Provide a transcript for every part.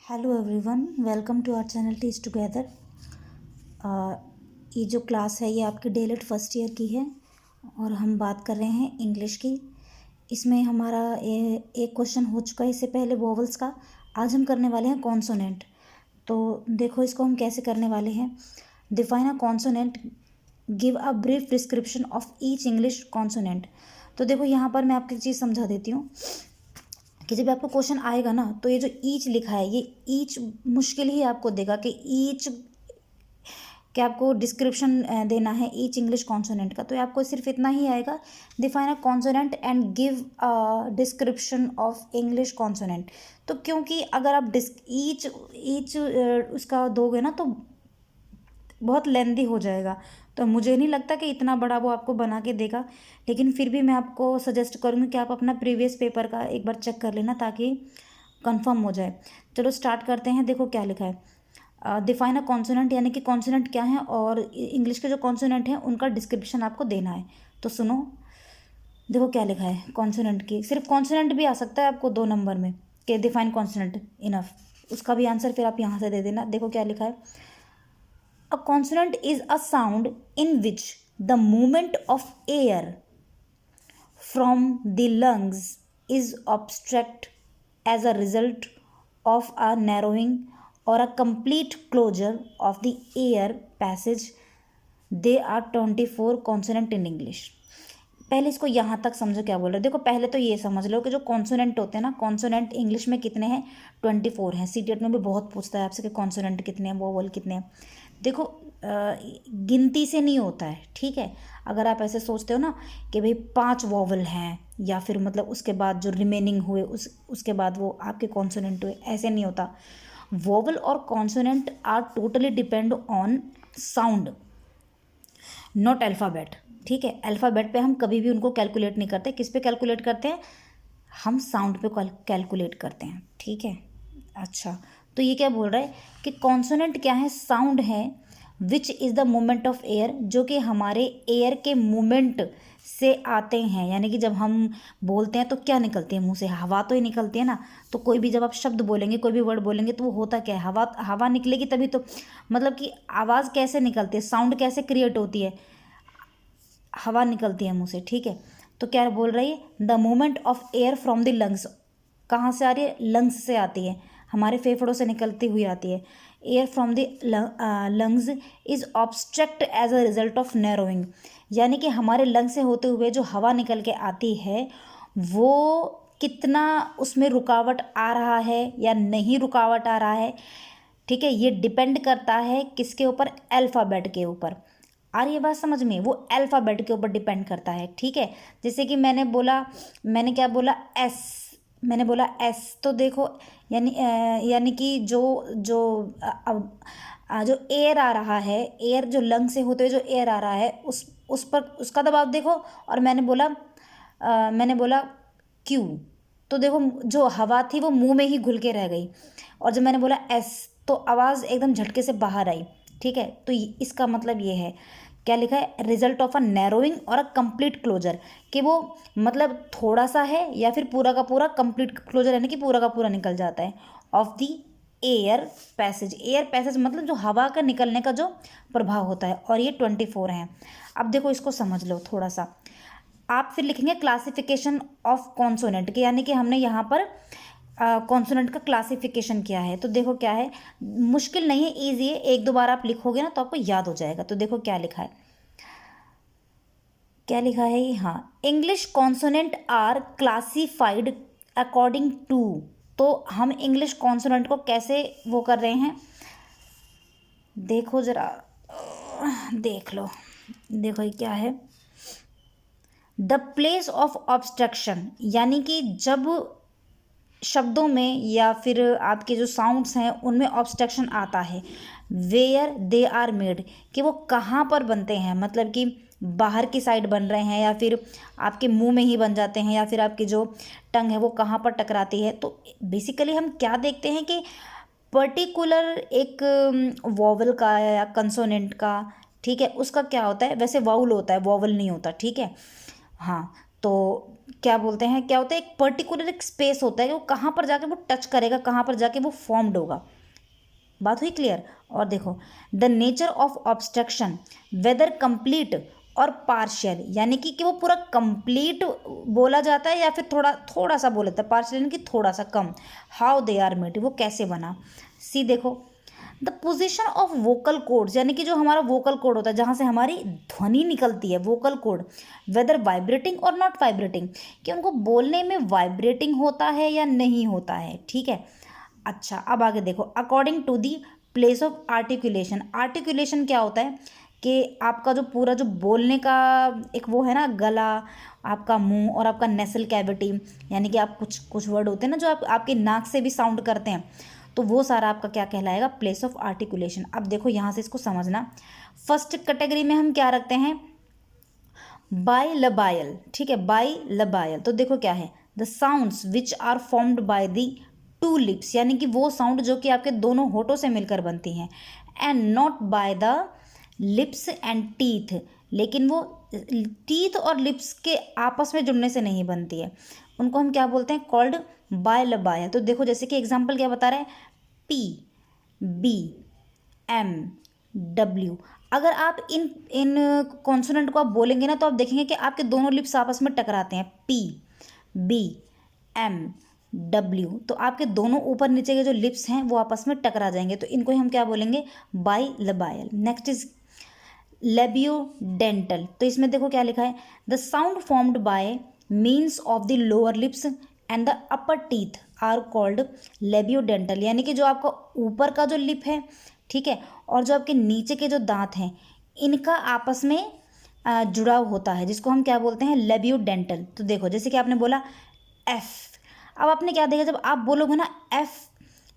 Hello everyone, welcome to our channel teach together. ये जो class है ये आपकी डीएलएड फर्स्ट ईयर की है और हम बात कर रहे हैं इंग्लिश की। इसमें हमारा एक क्वेश्चन हो चुका है इससे पहले वोवल्स का। आज हम करने वाले हैं कॉन्सोनेंट। तो देखो इसको हम कैसे करने वाले हैं। Define a consonant, give a brief description of each English consonant. तो देखो यहाँ पर मैं आपको एक चीज़ समझा देती हूँ कि जब आपको क्वेश्चन आएगा ना तो ये जो ईच लिखा है ये ईच मुश्किल ही आपको देगा कि ईच कि आपको डिस्क्रिप्शन देना है ईच इंग्लिश कॉन्सोनेंट का। तो ये आपको सिर्फ इतना ही आएगा, define a consonant and give a description of English consonant. तो क्योंकि अगर आप ईच ईच उसका दोगे ना तो बहुत लेंदी हो जाएगा, तो मुझे नहीं लगता कि इतना बड़ा वो आपको बना के देगा। लेकिन फिर भी मैं आपको सजेस्ट करूँगी कि आप अपना प्रीवियस पेपर का एक बार चेक कर लेना ताकि कंफर्म हो जाए। चलो स्टार्ट करते हैं। देखो क्या लिखा है, डिफाइन अ कॉन्सोनेंट, यानी कि कॉन्सोनेंट क्या है और इंग्लिश के जो कॉन्सोनेंट हैं उनका डिस्क्रिप्शन आपको देना है। तो सुनो, देखो क्या लिखा है कॉन्सोनेंट की। सिर्फ कॉन्सोनेंट भी आ सकता है आपको 2 नंबर में कि डिफाइन कॉन्सोनेंट इनफ, उसका भी आंसर फिर आप यहाँ से दे देना। देखो क्या लिखा है, a consonant is a sound in which the movement of air from the lungs is obstructed as a result of a narrowing or a complete closure of the air passage. They are 24 consonant in English. पहले इसको यहाँ तक समझो क्या बोल रहे हो। देखो पहले तो ये समझ लो कि जो कॉन्सोनेंट होते हैं ना, कॉन्सोनेंट इंग्लिश में कितने हैं, 24 हैं। सीटेट में भी बहुत पूछता है आपसे कि कॉन्सोनेंट कितने हैं, वोवल कितने हैं। देखो गिनती से नहीं होता है, ठीक है। अगर आप ऐसे सोचते हो ना कि भाई 5 वोवल हैं या फिर मतलब उसके बाद जो रिमेनिंग हुए उसके बाद वो आपके कॉन्सोनेंट हुए, ऐसे नहीं होता। वोवल और consonant are totally depend on sound, not alphabet, ठीक है। अल्फ़ाबेट पे हम कभी भी उनको कैलकुलेट नहीं करते। किस पे कैलकुलेट करते हैं? हम साउंड पे कैलकुलेट करते हैं, ठीक है। अच्छा, तो ये क्या बोल रहा है कि कॉन्सोनेंट क्या है? साउंड है which is the movement of air, जो कि हमारे एयर के मूवमेंट से आते हैं। यानी कि जब हम बोलते हैं तो क्या निकलती है मुंह से? हवा तो ही निकलती है ना। तो कोई भी जब आप शब्द बोलेंगे, कोई भी वर्ड बोलेंगे तो वो होता क्या है? हवा हवा निकलेगी तभी तो, मतलब कि आवाज़ कैसे निकलती है, साउंड कैसे क्रिएट होती है? हवा निकलती है मुंह से, ठीक है। तो क्या बोल रही है? The movement of air from the lungs, कहाँ से आ रही है? लंग्स से आती है, हमारे फेफड़ों से निकलती हुई आती है। Air from the lungs is obstruct as a result of narrowing, यानी कि हमारे लंग से होते हुए जो हवा निकल के आती है वो कितना उसमें रुकावट आ रहा है या नहीं रुकावट आ रहा है, ठीक है। ये डिपेंड करता है किसके ऊपर? अल्फ़ाबेट के ऊपर। आ रही है बात समझ में? वो अल्फ़ाबेट के ऊपर डिपेंड करता है, ठीक है। जैसे कि मैंने क्या बोला? एस, मैंने बोला एस, तो देखो यानी कि जो जो जो एयर आ रहा है, एयर जो लंग से होते हुए जो एयर आ रहा है उस पर उसका दबाव देखो। और मैंने बोला क्यू, तो देखो जो हवा थी वो मुंह में ही घुल के रह गई। और जब मैंने बोला एस तो आवाज़ एकदम झटके से बाहर आई, ठीक है। तो इसका मतलब ये है, क्या लिखा है? रिजल्ट ऑफ अ नैरोइंग और अ कंप्लीट क्लोजर, कि वो मतलब थोड़ा सा है या फिर पूरा का पूरा कंप्लीट क्लोजर, यानी कि पूरा का पूरा निकल जाता है। Of the air passage, air passage मतलब जो हवा का निकलने का जो प्रभाव होता है। और ये 24 हैं। अब देखो इसको समझ लो थोड़ा सा। आप फिर लिखेंगे क्लासिफिकेशन ऑफ कॉन्सोनेंट के, यानी कि हमने यहाँ पर कॉन्सोनेंट का क्लासिफिकेशन किया है। तो देखो क्या है, मुश्किल नहीं है, ईजी है। 1-2 बार आप लिखोगे ना तो आपको याद हो जाएगा। तो देखो क्या लिखा है, क्या लिखा है ये, हाँ, English consonant are classified according to. तो हम इंग्लिश कॉन्सोनेंट को कैसे वो कर रहे हैं, देखो ज़रा, देख लो। देखो ये क्या है, द प्लेस ऑफ ऑब्स्ट्रक्शन, यानी कि जब शब्दों में या फिर आपके जो साउंड्स हैं उनमें ऑब्स्ट्रक्शन आता है। वेयर दे आर मेड, कि वो कहाँ पर बनते हैं, मतलब कि बाहर की साइड बन रहे हैं या फिर आपके मुंह में ही बन जाते हैं या फिर आपकी जो टंग है वो कहाँ पर टकराती है। तो बेसिकली हम क्या देखते हैं कि पर्टिकुलर एक वॉवल का या कंसोनेंट का, ठीक है, उसका क्या होता है, वैसे वाउल होता है, वॉवल नहीं होता, ठीक है। हाँ, तो क्या बोलते हैं, क्या होता है, एक पर्टिकुलर एक स्पेस होता है कि वो कहाँ पर जाके वो टच करेगा, कहाँ पर जाके वो फॉर्म्ड होगा। बात हुई क्लियर। और देखो the nature of obstruction whether complete और पार्शियल, यानी कि वो पूरा कंप्लीट बोला जाता है या फिर थोड़ा थोड़ा सा बोला जाता है, पार्शियल यानी कि थोड़ा सा कम। हाउ दे आर मेड, वो कैसे बना। सी देखो the position of vocal codes, यानी कि जो हमारा वोकल कोड होता है जहाँ से हमारी ध्वनि निकलती है, वोकल कोड, वेदर वाइब्रेटिंग और नॉट वाइब्रेटिंग, कि उनको बोलने में वाइब्रेटिंग होता है या नहीं होता है। ठीक है, अच्छा अब आगे देखो according to the place of articulation. Articulation क्या होता है कि आपका जो पूरा जो बोलने का एक वो है ना, गला, आपका मुंह और आपका नेसल कैविटी, यानी कि आप कुछ कुछ वर्ड होते हैं ना जो आपके नाक से भी साउंड करते हैं, तो वो सारा आपका क्या कहलाएगा, प्लेस ऑफ आर्टिकुलेशन। अब देखो यहाँ से इसको समझना, फर्स्ट कैटेगरी में हम क्या रखते हैं, बाइलबायल। ठीक है, बाइलबायल, तो देखो क्या है, the sounds which are formed by the two lips, यानी कि वो साउंड जो कि आपके दोनों होठों से मिलकर बनती हैं, and not by the lips and teeth, लेकिन वो टीथ और लिप्स के आपस में जुड़ने से नहीं बनती है, उनको हम क्या बोलते हैं, कॉल्ड बाइलबायल। तो देखो जैसे कि एग्जाम्पल क्या बता रहे हैं, पी, बी, एम, डब्ल्यू। अगर आप इन इन कॉन्सोनेंट को आप बोलेंगे ना तो आप देखेंगे कि आपके दोनों लिप्स आपस में टकराते हैं, पी, बी, एम, डब्ल्यू, तो आपके दोनों ऊपर नीचे के जो लिप्स हैं वो आपस में टकरा जाएंगे, तो इनको हम क्या बोलेंगे, बाइलबायल। नेक्स्ट इज लेबियोडेंटल, तो इसमें देखो क्या लिखा है, the sound formed by means of the lower lips and the upper teeth are called labiodental, यानी कि जो आपका ऊपर का जो लिप है, ठीक है, और जो आपके नीचे के जो दांत हैं इनका आपस में जुड़ाव होता है, जिसको हम क्या बोलते हैं, लेबियोडेंटल। तो देखो जैसे कि आपने बोला एफ, अब आपने क्या देखा, जब आप बोलोगे ना एफ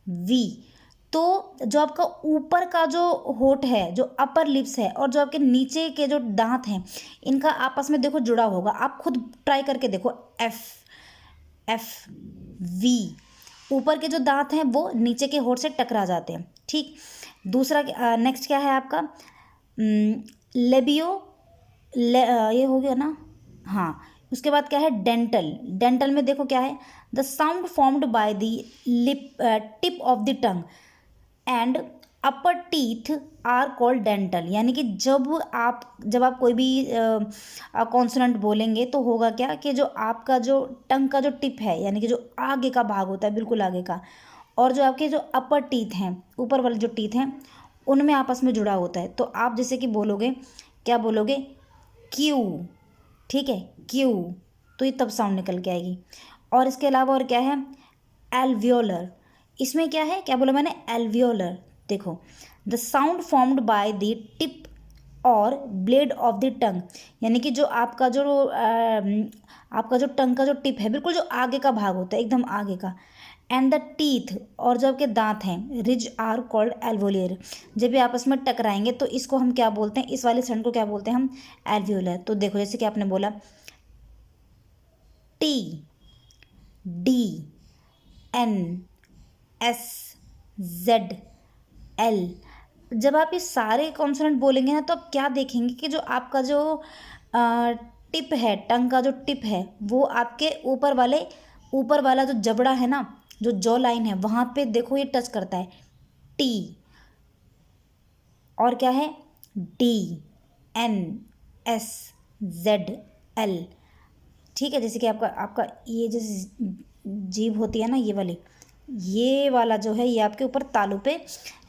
वी, तो जो आपका ऊपर का जो होठ है, जो अपर लिप्स है, और जो आपके नीचे के जो दांत हैं इनका आपस में देखो जुड़ा होगा। आप खुद ट्राई करके देखो, एफ, एफ वी, ऊपर के जो दांत हैं वो नीचे के होठ से टकरा जाते हैं। ठीक, दूसरा नेक्स्ट क्या है आपका, लेबियो, ये हो गया ना, हाँ, उसके बाद क्या है, डेंटल। डेंटल में देखो क्या है, the sound formed by the lip tip of the tongue and upper teeth are called dental, यानी कि जब आप कोई भी कॉन्सोनेंट बोलेंगे तो होगा क्या कि जो आपका जो टंग का जो टिप है, यानी कि जो आगे का भाग होता है, बिल्कुल आगे का, और जो आपके जो अपर टीथ हैं, ऊपर वाले जो टीथ हैं, उनमें आपस में जुड़ा होता है। तो आप जैसे कि बोलोगे, क्या बोलोगे, क्यू, ठीक है, क्यू, तो ये तब साउंड निकल के आएगी। और इसके अलावा और क्या है, एल्वियोलर, इसमें क्या है, क्या बोला मैंने, एल्वियोलर। देखो the sound formed by the tip और ब्लेड ऑफ द टंग, यानी कि जो आपका जो टंग का जो टिप है, बिल्कुल जो आगे का भाग होता है, एकदम आगे का, एंड द टीथ, और जो आपके दांत हैं, रिज आर कॉल्ड एल्वोलियर। जब ये आपस में टकराएंगे तो इसको हम क्या बोलते हैं, इस वाले साउंड को क्या बोलते हैं हम, एल्वियोलर। तो देखो जैसे कि आपने बोला T, D, N, S, Z, L. जब आप ये सारे कॉन्सोनेंट बोलेंगे ना तो आप क्या देखेंगे कि जो आपका जो टिप है, टंग का जो टिप है, वो आपके ऊपर वाला जो जबड़ा है ना, जो जॉ लाइन है, वहाँ पे देखो ये टच करता है, टी, और क्या है, D, N, S, Z, L. ठीक है, जैसे कि आपका ये जैसे जीभ होती है ना, ये वाला जो है ये आपके ऊपर तालू पे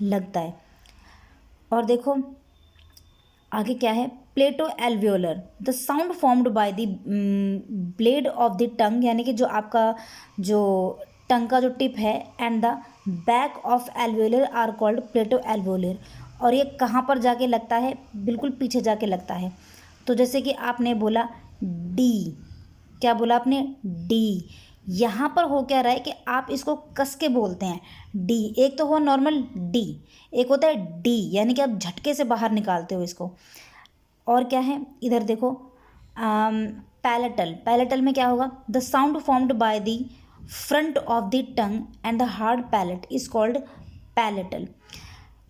लगता है। और देखो आगे क्या है, palato alveolar, the sound formed by the blade of the tongue, यानी कि जो आपका जो टंग का जो टिप है, and the back of alveolar are called palato alveolar. और ये कहाँ पर जाके लगता है, बिल्कुल पीछे जाके लगता है। तो जैसे कि आपने बोला डी, क्या बोला आपने, डी, यहाँ पर हो क्या रहा है कि आप इसको कस के बोलते हैं, डी। एक तो हुआ नॉर्मल डी, एक होता है डी, यानी कि आप झटके से बाहर निकालते हो इसको। और क्या है, इधर देखो पैलेटल। पैलेटल में क्या होगा, the sound formed by the front of the tongue and the hard palate is called palatal.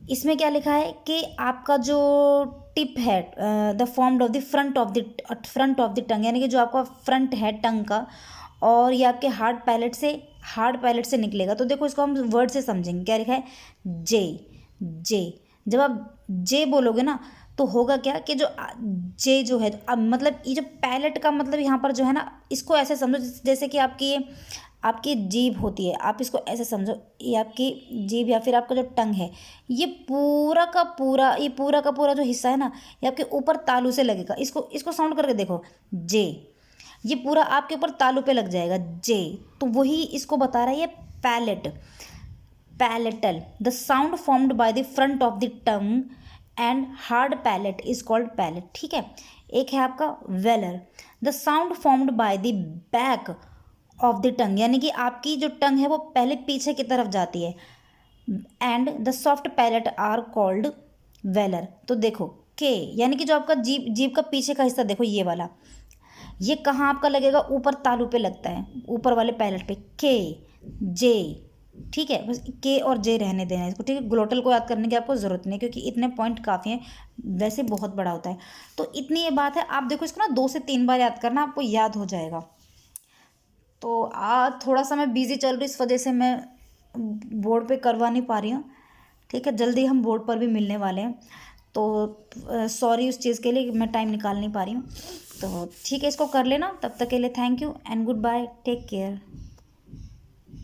इसमें क्या लिखा है कि आपका जो टिप है the formed of the front of the tongue, यानी कि जो आपका फ्रंट है टंग का, और ये आपके हार्ड पैलेट से निकलेगा। तो देखो इसको हम वर्ड से समझेंगे। क्या लिखा है? जे। जे। जब आप जे बोलोगे ना तो होगा क्या कि जो जे जो है, अब मतलब ये जो पैलेट का मतलब यहाँ पर जो है ना, इसको ऐसे समझो जैसे कि आपकी जीभ होती है, आप इसको ऐसे समझो, ये आपकी जीभ या फिर आपका जो टंग है, ये पूरा का पूरा जो हिस्सा है ना, ये आपके ऊपर तालू से लगेगा। इसको साउंड करके देखो, जे। ये पूरा आपके ऊपर तालू पे लग जाएगा, जे। तो वही इसको बता रहा है ये palate. Palatal, the sound formed by the front of the tongue and hard palate is called palate. ठीक है। एक है आपका velar, the sound formed by the back of the tongue, यानी कि आपकी जो टंग है वो पहले पीछे की तरफ जाती है, and the soft palate are called velar. तो देखो के, यानी कि जो आपका जीभ का पीछे का हिस्सा देखो, ये वाला, ये कहाँ आपका लगेगा? ऊपर तालू पे लगता है, ऊपर वाले पैलेट पे। के, जे। ठीक है, बस के और जे रहने देना है इसको। ठीक है, ग्लोटल को याद करने की आपको ज़रूरत नहीं, क्योंकि इतने पॉइंट काफ़ी हैं, वैसे बहुत बड़ा होता है। तो इतनी ये बात है। आप देखो इसको ना 2 से 3 बार याद करना, आपको याद हो जाएगा। तो आज थोड़ा सा मैं बिज़ी चल रही, इस वजह से मैं बोर्ड पे करवा नहीं पा रही हूँ। ठीक है, जल्दी हम बोर्ड पर भी मिलने वाले हैं, तो सॉरी उस चीज़ के लिए मैं टाइम निकाल नहीं पा रही हूँ। तो ठीक है, इसको कर लेना। तब तक के लिए thank you and good bye, take care.